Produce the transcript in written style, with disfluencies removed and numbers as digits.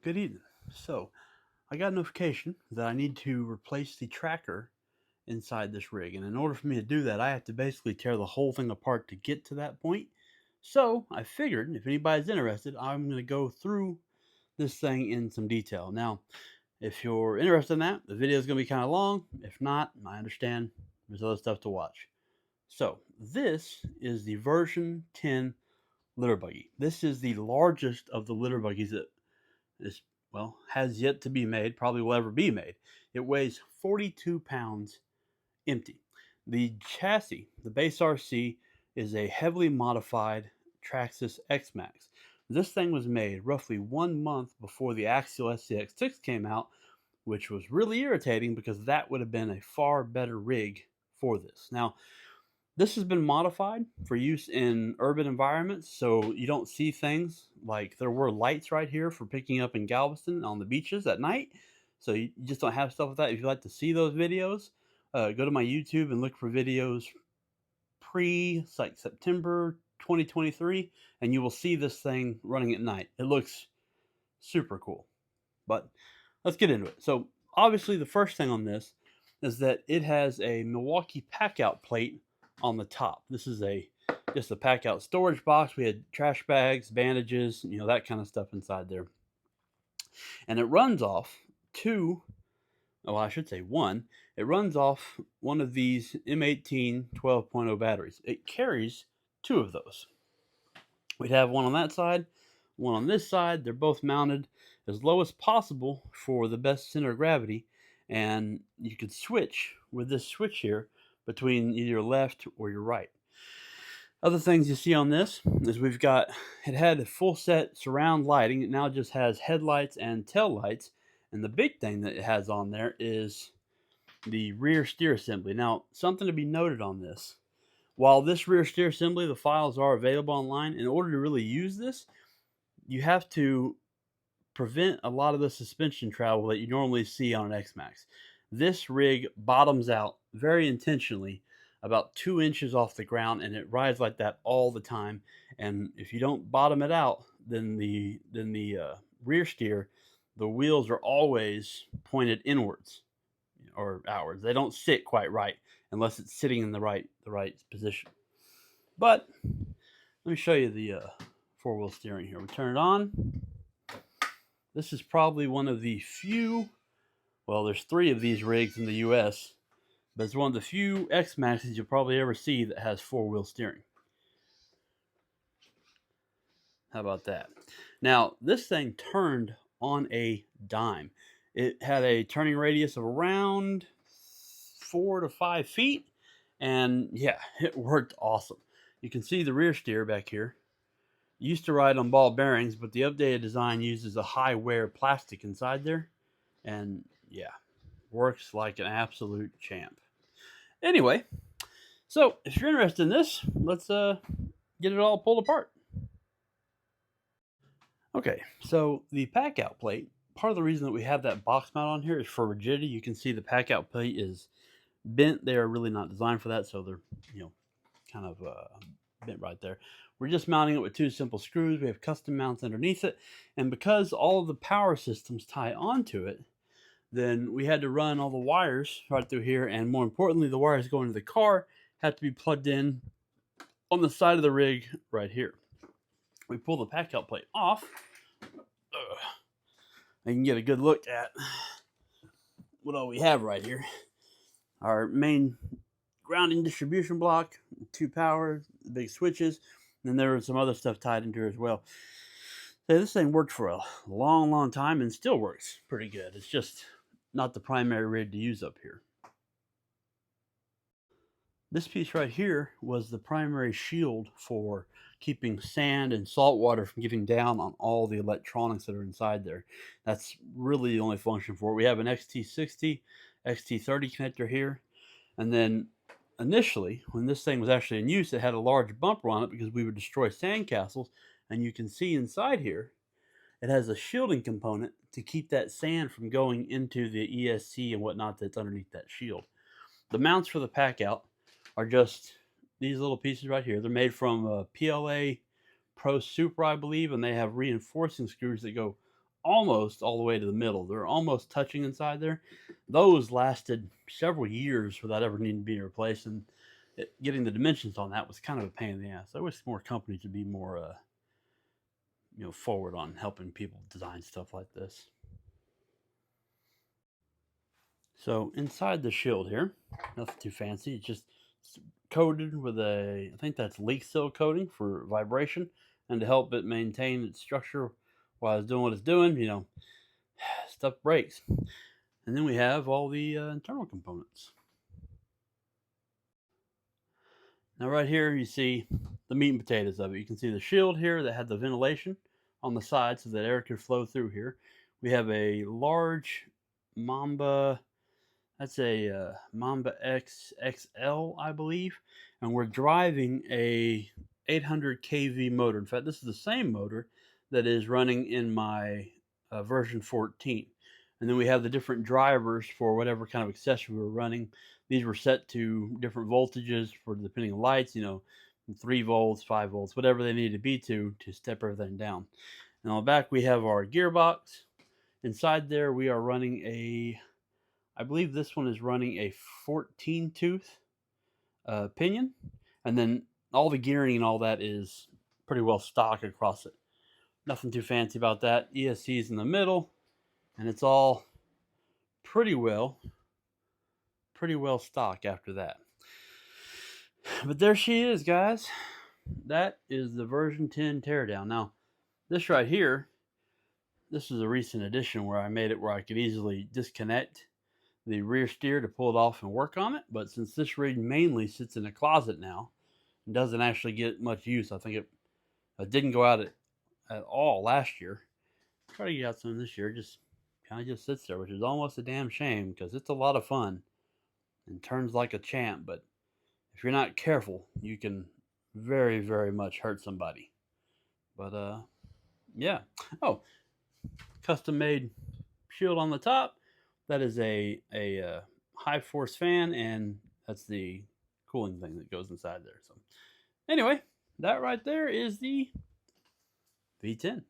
Good evening. So, I got a notification that I need to replace the tracker inside this rig. And in order for me to do that, I have to basically tear the whole thing apart to get to that point. So, I figured if anybody's interested, I'm going to go through this thing in some detail. Now, if you're interested in that, the video is going to be kind of long. If not, I understand there's other stuff to watch. So, this is the version 10 litter buggy. This is the largest of the litter buggies that is, well, has yet to be made, probably will ever be made. It weighs 42 pounds empty. The chassis, the base RC, is a heavily modified Traxxas X-Max. This thing was made roughly 1 month before the Axial SCX6 came out, which was really irritating because that would have been a far better rig for this. Now, this has been modified for use in urban environments, so you don't see things like there were lights right here for picking up in Galveston on the beaches at night. So you just don't have stuff like that. If you'd like to see those videos, go to my YouTube and look for videos like September 2023, and you will see this thing running at night. It looks super cool. But let's get into it. So obviously the first thing on this is that it has a Milwaukee Packout plate on the top. This is just a Packout storage box. We had trash bags, bandages, that kind of stuff inside there. And it runs off I should say one. It runs off one of these M18 12.0 batteries. It carries two of those. We'd have one on that side, one on this side. They're both mounted as low as possible for the best center of gravity. And you could switch with this switch here between either your left or your right. Other things you see on this is it had a full set surround lighting. It now just has headlights and tail lights. And the big thing that it has on there is the rear steer assembly. Now, something to be noted on this. While this rear steer assembly, the files are available online, in order to really use this, you have to prevent a lot of the suspension travel that you normally see on an X-Max. This rig bottoms out very intentionally about 2 inches off the ground, and it rides like that all the time. And if you don't bottom it out, then the rear steer, the wheels are always pointed inwards or outwards. They don't sit quite right unless it's sitting in the right position. But let me show you the four-wheel steering here. We turn it on. This is probably one of the few, well, there's 3 of these rigs in the US, but it's one of the few X-Maxes you'll probably ever see that has four-wheel steering. How about that? Now, this thing turned on a dime. It had a turning radius of around 4 to 5 feet, and yeah, it worked awesome. You can see the rear steer back here. Used to ride on ball bearings, but the updated design uses a high wear plastic inside there, and yeah, works like an absolute champ. Anyway, so if you're interested in this, let's get it all pulled apart. Okay, so the Packout plate, part of the reason that we have that box mount on here is for rigidity. You can see the Packout plate is bent. They are really not designed for that, so they're kind of bent right there. We're just mounting it with 2 simple screws. We have custom mounts underneath it, and because all of the power systems tie onto it, then we had to run all the wires right through here, and more importantly, the wires going to the car had to be plugged in on the side of the rig right here. We pull the Packout plate off. You can get a good look at what all we have right here. Our main grounding distribution block, 2 power, big switches, and then there was some other stuff tied into here as well. So this thing worked for a long time and still works pretty good. It's just not the primary rig to use up here. This piece right here was the primary shield for keeping sand and salt water from getting down on all the electronics that are inside there. That's really the only function for it. We have an XT60, XT30 connector here. And then initially, when this thing was actually in use, it had a large bumper on it because we would destroy sandcastles. And you can see inside here, it has a shielding component to keep that sand from going into the ESC and whatnot that's underneath that shield. The mounts for the Packout are just these little pieces right here. They're made from PLA Pro Super, I believe, and they have reinforcing screws that go almost all the way to the middle. They're almost touching inside there. Those lasted several years without ever needing to be replaced, and getting the dimensions on that was kind of a pain in the ass. I wish more companies would be more, forward on helping people design stuff like this. So inside the shield here, nothing too fancy. It's just coated with I think that's leak seal coating for vibration and to help it maintain its structure while it's doing what it's doing. Stuff breaks. And then we have all the internal components. Now right here you see the meat and potatoes of it. You can see the shield here that had the ventilation on the side so that air could flow through here. We have a large Mamba. That's a Mamba X XL, I believe, and we're driving a 800 kV motor. In fact, this is the same motor that is running in my version 14. And then we have the different drivers for whatever kind of accessory we're running. These were set to different voltages for depending on lights, 3 volts, 5 volts, whatever they need to be to step everything down. And on the back, we have our gearbox. Inside there, we are running I believe this one is running a 14 tooth pinion. And then all the gearing and all that is pretty well stock across it. Nothing too fancy about that. ESC is in the middle, and it's all pretty well stock after that. But there she is, guys. That is the version 10 teardown. Now, this right here, this is a recent addition where I made it where I could easily disconnect the rear steer to pull it off and work on it. But since this rig mainly sits in a closet now and doesn't actually get much use, I think it didn't go out at all last year. Try to get out some this year. Just kind of just sits there, which is almost a damn shame because it's a lot of fun and turns like a champ. But if you're not careful, you can very, very much hurt somebody. But yeah. Oh, custom made shield on the top. That is a high force fan, and that's the cooling thing that goes inside there. So anyway, that right there is the V10.